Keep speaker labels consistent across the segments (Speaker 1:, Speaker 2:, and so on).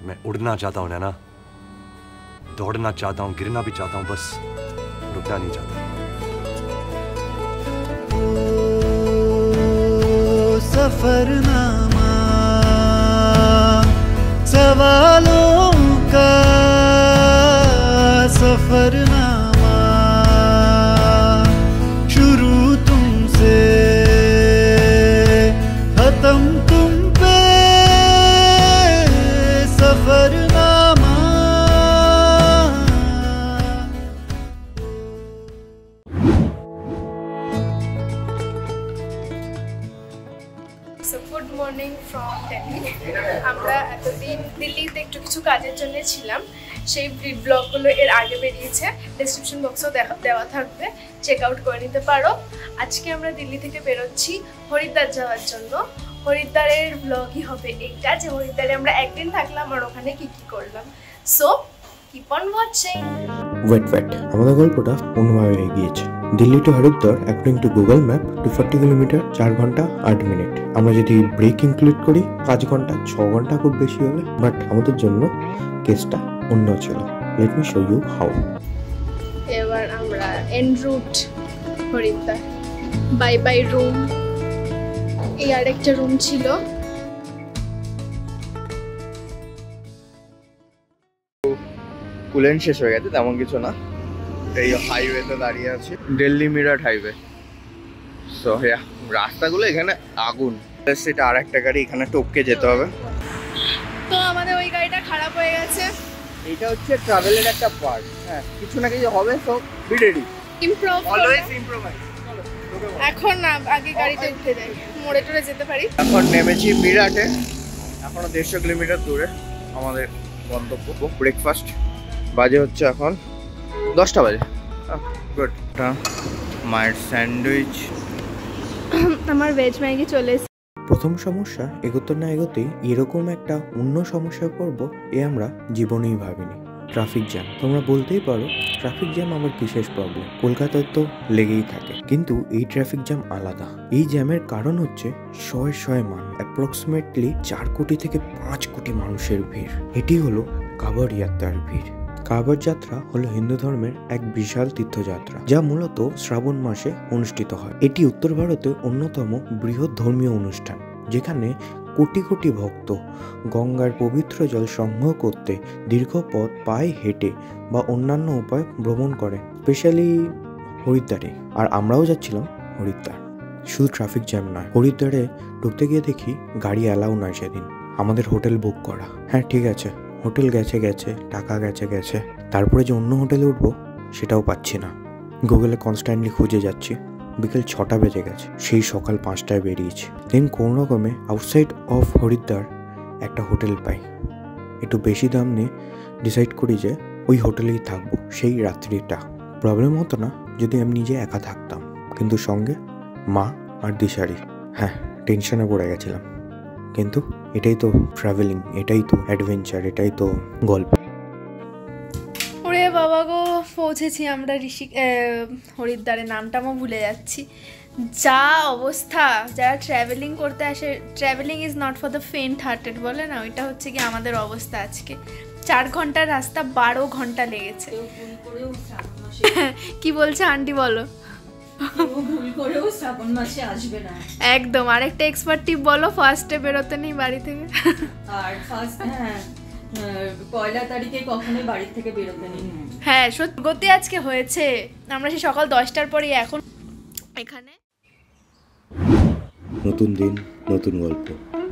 Speaker 1: मैं उड़ना चाहता हूँ नैना, दौड़ना चाहता हूँ, गिरना भी चाहता हूँ, बस रुकना नहीं चाहता।
Speaker 2: सफरनामा सवालों का सफरनामा, शुरू तुमसे खत्म तुम पे Safarnama.
Speaker 3: So good morning from Delhi. আমরা এতদিন দিল্লিতে একটু কিছু কাজের জন্য ছিলাম, সেই ব্লগগুলো এর আগে বেরিয়েছে, ডেসক্রিপশন বক্সেও দেওয়া থাকবে, চেক আউট করে নিতে পারো। আজকে আমরা দিল্লি থেকে বেরোচ্ছি হরিদ্বার যাওয়ার জন্য। হরিদ্বারের ব্লগই হবে এইটা, যে হরিদ্বারে আমরা একদিন থাকলাম আর ওখানে কি কি করলাম। So keep on watching.
Speaker 4: Wait আমাদের গল্পটা অন্যভাবে এগিয়েছে। Delhi to Haridwar according to Google map 240 kilometre, 4 ঘন্টা 8 মিনিট। আমরা যদি ব্রেক ইনক্লুড করি 5 ঘন্টা 6 ঘন্টা খুব বেশি হলে, বাট আমাদের জন্য কেসটা অন্য ছিল। Let me show you how.
Speaker 3: এবার আমরা en route Haridwar, by by room. এই আরেকটা রুম ছিল।
Speaker 5: কুলেন শেষ হয়ে গেছে, তেমন কিছু না। এই হাইওয়েতে দাঁড়িয়ে আছি, দিল্লি মিরাট হাইওয়ে। সো হ্যাঁ, রাস্তাগুলো এখানে আগুন। সেটা আর একটা গাড়ি এখানে টপকে যেতে হবে।
Speaker 3: তো আমাদের ওই গাড়িটা খারাপ হয়ে গেছে।
Speaker 5: এটা হচ্ছে ট্রাভেলের একটা পার্ট। হ্যাঁ, কিছু না কিছু হবে, so be ready.
Speaker 3: Improve,
Speaker 5: always improvise.
Speaker 3: এখন না, আগে গাড়িতে উঠে যাই, মোড়ে টোড়ে যেতে পারি।
Speaker 5: এখন নেমেছি মিরাটে, এখনো 150 কিলোমিটার দূরে আমাদের গন্তব্য। ব্রেকফাস্ট বাজে হচ্ছে এখন 10টা বাজে। গুড। মায়ের স্যান্ডউইচ,
Speaker 3: আমার ভেজ ম্যাগি চলে এসেছে।
Speaker 4: প্রথম সমস্যা এগোতে না এগোতেই এরকম একটা অন্য সমস্যা করব এ আমরা জীবনেই ভাবিনি। Traffic jam. তোমরা বলতেই পারো ট্রাফিক জ্যাম আবার কিসের প্রবলেম, কলকাতায় তো লেগেই থাকে, কিন্তু এই ট্রাফিক জ্যাম আলাদা। এই জ্যামের কারণ হচ্ছে শয়ে মানুষ, অ্যাপ্রক্সিমেটলি 4 কোটি থেকে 5 কোটি মানুষের ভিড়। এটি হলো কাবার যাত্রার ভিড়। কাবার যাত্রা হলো হিন্দু ধর্মের এক বিশাল তীর্থযাত্রা, যা মূলত শ্রাবণ মাসে অনুষ্ঠিত হয়। এটি উত্তর ভারতের অন্যতম বৃহৎ ধর্মীয় অনুষ্ঠান, যেখানে কোটি কোটি ভক্ত গঙ্গার পবিত্র জল সংগ্রহ করতে দীর্ঘ পথ পায়ে হেঁটে বা অন্যান্য উপায় ভ্রমণ করে, স্পেশালি হরিদ্বারে। আর আমরাও যাচ্ছিলাম হরিদ্বার। শুধু ট্রাফিক জ্যাম নয়, হরিদ্বারে ঢুকতে গিয়ে দেখি গাড়ি অ্যালাউ নয় সেদিন। আমাদের হোটেল বুক করা, হ্যাঁ ঠিক আছে, হোটেল গেছে, টাকা গেছে, তারপরে যে অন্য হোটেলে উঠবো সেটাও পাচ্ছি না। গুগলে কনস্ট্যান্টলি খুঁজে যাচ্ছি। বিকেল 6টা বেজে গেছে, সেই সকাল 5টায় বেরিয়েছি। দেন কোনো রকমে আউটসাইড অফ হরিদ্বার একটা হোটেল পাই। একটু বেশি দাম নিয়ে ডিসাইড করি যে ওই হোটেলেই থাকবো সেই রাত্রিটা। প্রবলেম হতো না যদি আমি নিজে একা থাকতাম, কিন্তু সঙ্গে মা আর দিশারি। হ্যাঁ, টেনশনে পড়ে গেছিলাম, কিন্তু এটাই তো ট্রাভেলিং, এটাই তো অ্যাডভেঞ্চার, এটাই তো গল্প।
Speaker 3: ওরে বাবা গো, পৌঁছেছি আমরা হরিদ্বারে। নামটামও ভুলে যাচ্ছি। যা অবস্থা, যারা ট্রাভেলিং করতে আসে, travelling is not for the faint hearted বলে না, ওইটা হচ্ছে কি আমাদের অবস্থা আজকে। 4 ঘন্টার রাস্তা 12 ঘন্টা লেগেছে। কি বলছে আন্টি বলো? একদম। আরেকটা এক্সপার্ট টিপ বলো, ফার্স্টে বেরোতে নেই বাড়ি থেকে।
Speaker 6: আর ফার্স্ট পয়লা তারিখে কখনোই বাড়ি থেকে বেরোতে নেই।
Speaker 3: হ্যাঁ, সত্যি গতি আজকে হয়েছে। আমরা সেই সকাল 10টার পরে এখন এখানে।
Speaker 4: নতুন দিন, নতুন গল্প,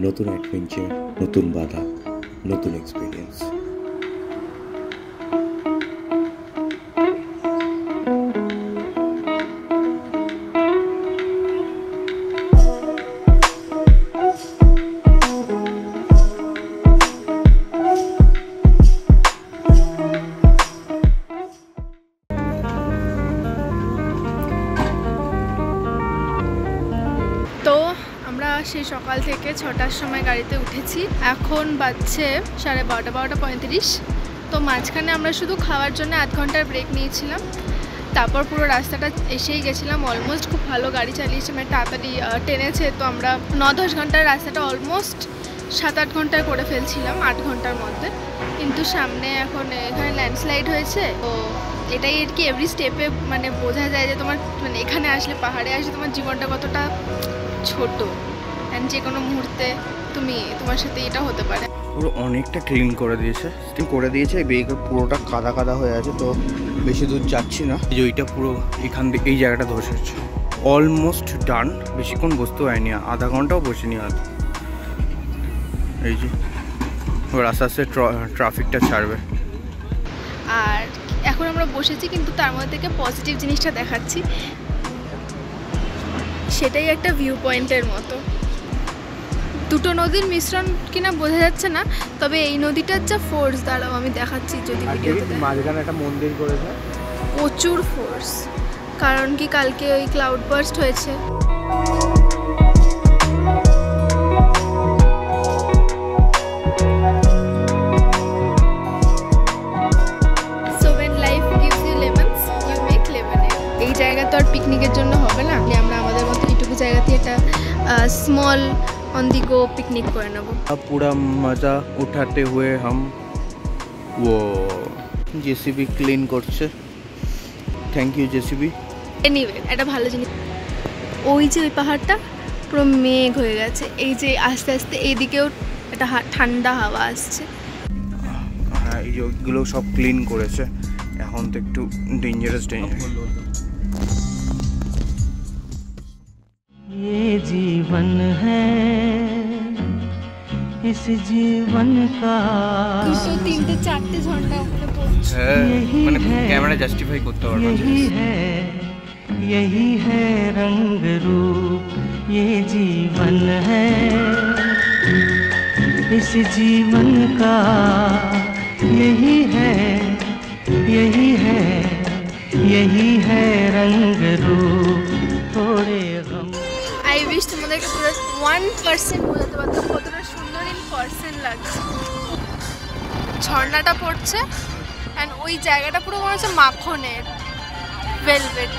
Speaker 4: নতুন অ্যাডভেঞ্চার, নতুন বাধা, নতুন এক্সপিরিয়েন্স।
Speaker 3: সেই সকাল থেকে 6টার সময় গাড়িতে উঠেছি, এখন বাজছে 12:30, 12:35। তো মাঝখানে আমরা শুধু খাওয়ার জন্য 1/2 ঘন্টার ব্রেক নিয়েছিলাম। তারপর পুরো রাস্তাটা এসেই গেছিলাম অলমোস্ট। খুব ভালো গাড়ি চালিয়েছে, মানে তাড়াতাড়ি টেনেছে। তো আমরা 9-10 ঘন্টার রাস্তাটা অলমোস্ট 7-8 ঘন্টায় করে ফেলছিলাম, 8 ঘন্টার মধ্যে। কিন্তু সামনে এখন এখানে ল্যান্ডস্লাইড হয়েছে, তো এটাই আর কি এভরি স্টেপে মানে বোঝা যায় যে তোমার মানে এখানে আসলে, পাহাড়ে আসলে তোমার জীবনটা কতটা ছোট, অ্যান্ড যে কোনো মুহূর্তে তোমার সাথে এটা হতে পারে।
Speaker 5: পুরো অনেকটা ক্লিন করে দিয়েছে, এই বেগে পুরোটা কাদা কাদা হয়ে আছে, তো বেশি দূর যাচ্ছি না। এই যে ওইটা পুরো এখান থেকে এই জায়গাটা ধসেছে, অলমোস্ট ডান। বেশিক্ষণ বসতে হয়নি, আধা ঘন্টাও বসিনি হয়তো। এই যে এবার আস্তে আস্তে ট্রাফিকটা ছাড়বে।
Speaker 3: আর এখন আমরা বসেছি, কিন্তু তার মধ্যে থেকে পজিটিভ জিনিসটা দেখাচ্ছি, সেটাই একটা ভিউ পয়েন্টের মতো। দুটো নদীর মিশ্রণ কিনা বোঝা যাচ্ছে না, তবে এই নদীটার যা ফোর্স, দাঁড়াও আমি দেখাচ্ছি যদি ভিডিওতে।
Speaker 5: মাঝখানে একটা মন্দির করেছে,
Speaker 3: প্রচুর ফোর্স, কারণ কি কালকে ওই ক্লাউড বার্স্ট হয়েছে। এই জায়গা তো আর পিকনিকের জন্য হবে না, আমরা আমাদের মতো এইটুকু জায়গাতে একটা small on the go picnic করে নেব।
Speaker 5: पूरा मजा उठाते हुए हम वो জেসিবি ক্লিন করছে। Thank you JCB.
Speaker 3: এনিওয়ে, একটা ভালো জিনিস, ওই যে ওই পাহাড়টা পুরো মেঘ হয়ে গেছে, এই যে আস্তে আস্তে এইদিকেও একটা ঠান্ডা হাওয়া আসছে।
Speaker 5: হ্যাঁ, এই যে ওইগুলো সব ক্লিন করেছে, এখন তো একটু ডেঞ্জারাস।
Speaker 2: ये जीवन है, इस जीवन का
Speaker 3: 2-3-4 ঝর্ণা ওখানে পড়ছে।
Speaker 5: হ্যাঁ, মানে ক্যামেরা জাস্টিফাই করতে পারবে।
Speaker 2: यही है रंग रूप, ये जीवन है, इस जीवन का यही है रंग रूप, थोड़े गम।
Speaker 3: আই উইশ তোমাদেরকে পুরো 1% বোঝাতে পারতাম কতটা সুন্দর ইন পার্সন লাগছে। ঝর্ণাটা পড়ছে, অ্যান্ড ওই জায়গাটা পুরো মনে হচ্ছে মাখনের, ভেলভেট।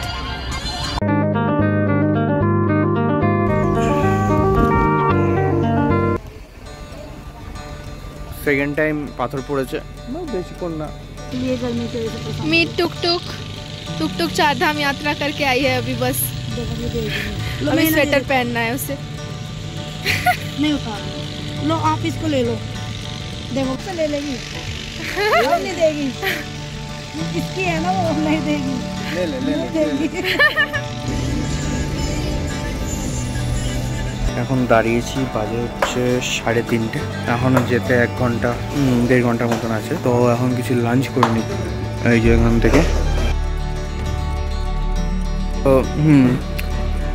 Speaker 5: সেকেন্ড টাইম পাথর পড়েছে, বেশিক্ষণ না।
Speaker 3: मीट टुक टुक 4 धाम यात्रा करके आई है अभी, बस अभी स्वेटर पहनना है उसे।
Speaker 7: नहीं उतार लो, आप इसको ले लो, देखो तो ले लेगी, वो नहीं देगी, इसकी है ना, वो नहीं देगी, ले देगी।
Speaker 5: এখন দাঁড়িয়েছি, বাজে হচ্ছে 3:30। এখনো যেতে 1 ঘন্টা 1.5 ঘন্টার মতন আছে, তো এখন কিছু লাঞ্চ করে নিই এই যে এখান থেকে।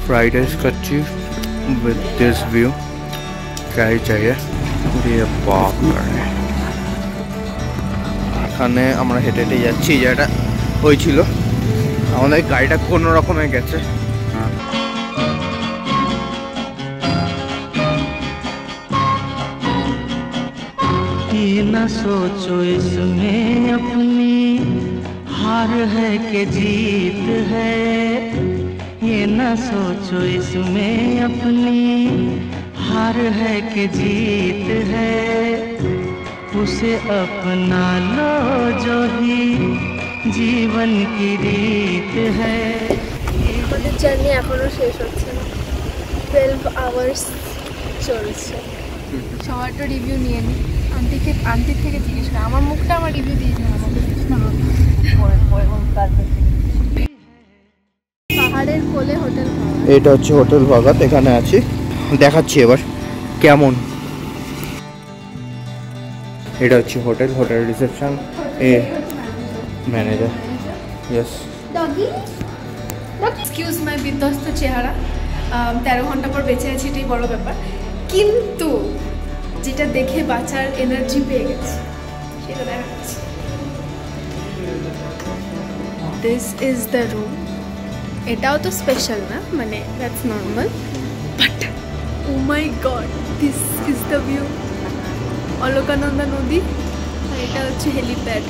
Speaker 5: फ्राइड राइस खाচ্ছি विद दिस व्यू, क्या ही चाहिए দিয়ে বাপ করে। এখানে আমরা হেঁটে হেঁটে যাচ্ছি, যেটা হয়েছিল আমাদের গাড়িটা কোনো রকমে গেছে।
Speaker 2: ये न सोचो इसमें अपनी हार है कि जीत है, ये न सोचो इसमें अपनी हार है कि जीत है, उसे अपना लो जो ही जीवन की रीत है।
Speaker 3: আমাদের জার্নি এখনো শেষ হচ্ছে না, 12 আওয়ার্স চলছে। সবার তো রিভিউ নিয়ে নিই, আন্টির থেকে জিজ্ঞেস করি, আমার মুখটা আমার রিভিউ দিয়েছে পাহাড়ের কোলে হোটেল।
Speaker 5: এটা হচ্ছে হোটেল ভগত, এখানে আছি, দেখাচ্ছি এবার কেমন। এটা হচ্ছে hotel reception, a manager. Yes
Speaker 3: excuse মাই বিধ্বস্ত চেহারা, 13 ঘন্টা পর বেঁচে আছি, এটাই বড় ব্যাপার। কিন্তু যেটা দেখে বাঁচার এনার্জি পেয়ে গেছে সেটা দেখাচ্ছি। This is the room. এটাও তো স্পেশাল না, মানে that's normal, but oh my God, this is the view. Alaknanda নদী, আর এটা হচ্ছে হেলিপ্যাড।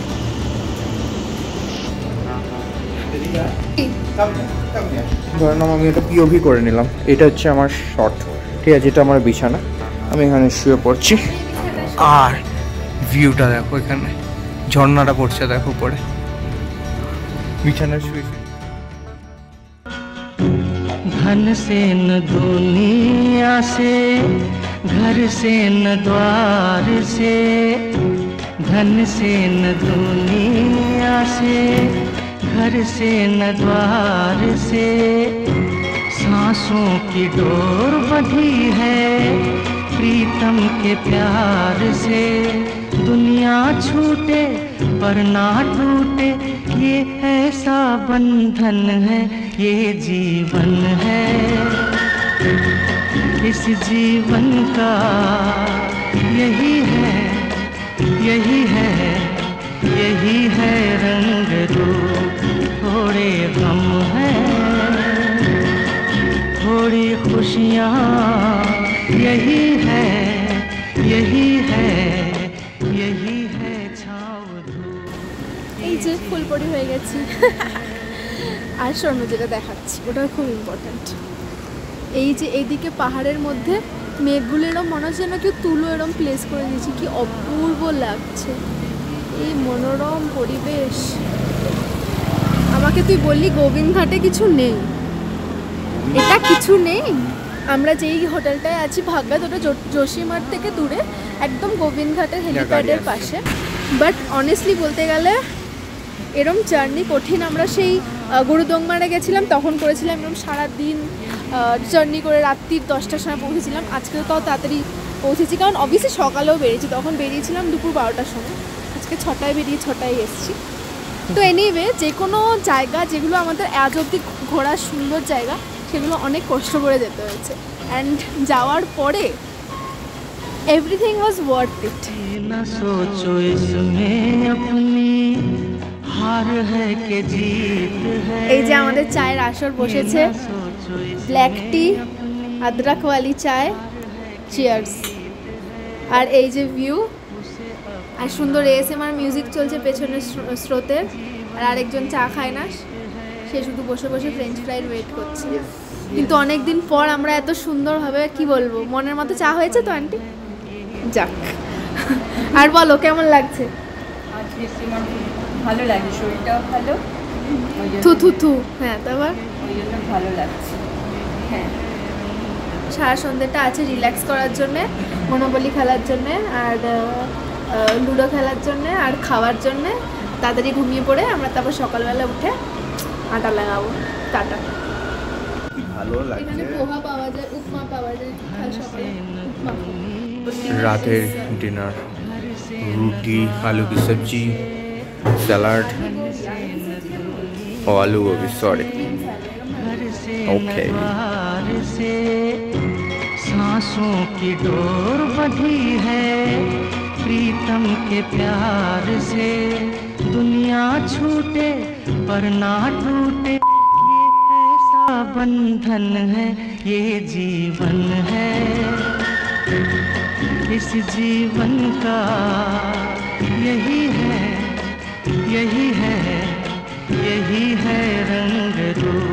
Speaker 5: ধরুন আমি এটা পিওভি করে নিলাম, এটা হচ্ছে আমার শট, ঠিক আছে, এটা আমার বিছানা, আমি এখানে শুয়ে পড়ছি। আর ভিউটা দেখো, এখানে ঝর্ণাটা পড়ছে দেখো পরে। বিছানায় শুয়ে
Speaker 2: धन से न दुनिया से, घर से न द्वार से, धन से न दुनिया से, घर से न द्वार से, सांसों की डोर बंधी है प्रीतम के प्यार से। दुनिया छूटे पर ना टूटे, ये ऐसा बंधन है, ये जीवन है। इस जीवन का यही है, यही है, यही है रंग रूप। थोड़े गम है, थोड़ी खुशियाँ, यही है, यही है, यही है छाँव धूप।
Speaker 3: এই যে ফুলপরি হয়ে গেছি। আর স্বর্ণ যেটা দেখাচ্ছি ওটা খুব ইম্পর্ট্যান্ট। এই যে এইদিকে পাহাড়ের মধ্যে মেঘগুলো এরম মনে হচ্ছে যেন কেউ তুলো এরম প্লেস করে দিয়েছি, কি অপূর্ব লাগছে এই মনোরম পরিবেশ। আমাকে তুই বললি গোবিন্দঘাটে কিছু নেই, এটা কিছু নেই। আমরা যেই হোটেলটায় আছি ভাগ্যাত, ওটা জোশীমাঠ থেকে দূরে, একদম গোবিন্দঘাটের হেলিপ্যাডের পাশে। বাট অনেস্টলি বলতে গেলে এরম জার্নি কঠিন। আমরা সেই গুরুদংমারে গেছিলাম, তখন করেছিলাম এরম সারাদিন জার্নি করে রাত্রির 10টার সময় পৌঁছেছিলাম। আজকে তাও তাড়াতাড়ি পৌঁছেছি, কারণ অবভিয়াসলি সকালেও বেরিয়েছি, তখন বেরিয়েছিলাম দুপুর 12টার সময়। আজকে 6টায় বেরিয়ে 6টায় এসেছি। তো এনিওয়ে, যে কোনো জায়গা যেগুলো আমাদের আজ অবধি ঘোরার সুন্দর জায়গা, সেগুলো অনেক কষ্ট করে যেতে হয়েছে। অ্যান্ড যাওয়ার পরে এভরিথিং ওয়াজ ওয়ার্থ ইট।
Speaker 2: ना सोचो इसमें अपनी हार है कि जीत है।
Speaker 3: এই যে আমাদের চায়ের আসর বসেছে, ব্ল্যাক টি, আদরকওয়ালি চায়, চিয়ার্স। আর এই যে ভিউ, আর সুন্দর ASMR মিউজিক চলছে পেছনের স্রোতের। আর আরেকজন চা খায় না, সে শুধু বসে বসে ফ্রেঞ্চ ফ্রাইড ওয়েট করছে। কিন্তু অনেক দিন পর আমরা এত সুন্দরভাবে, কি বলবো, মনের মতো চা হয়েছে তো আন্টি। যাক, আর বলো কেমন লাগছে?
Speaker 6: আজকে আমার ভালো লাগে, শরীরটাও ভালো,
Speaker 3: থু থু থু। হ্যাঁ, তারপর
Speaker 6: ওই জন্য ভালো লাগছে। হ্যাঁ,
Speaker 3: সারা সন্ধ্যেটা আছে রিল্যাক্স করার জন্যে, মনোবলি খেলার জন্যে, আর লুডো খেলার জন্যে, আর খাওয়ার জন্যে। তাড়াতাড়ি ঘুমিয়ে পড়ে আমরা তারপর সকালবেলা উঠে আটা লাগাবো। টাটা।
Speaker 5: ভালো
Speaker 3: এখানে
Speaker 5: লাগছে।
Speaker 3: পোহা পাওয়া যায়, উপমা পাওয়া যায়, কাল সকালে উপমা।
Speaker 5: রাতের ডিনার, রুটি, आलू की सब्जी, सलाद और आलू गोभी। Sorry, okay.
Speaker 2: से सांसों की डोर बंधी है प्रीतम के प्यार से। दुनिया छूटे पर ना टूटे, ये ऐसा बंधन है, ये जीवन है। इस जीवन का यही है, यही है, यही है रंग रूप।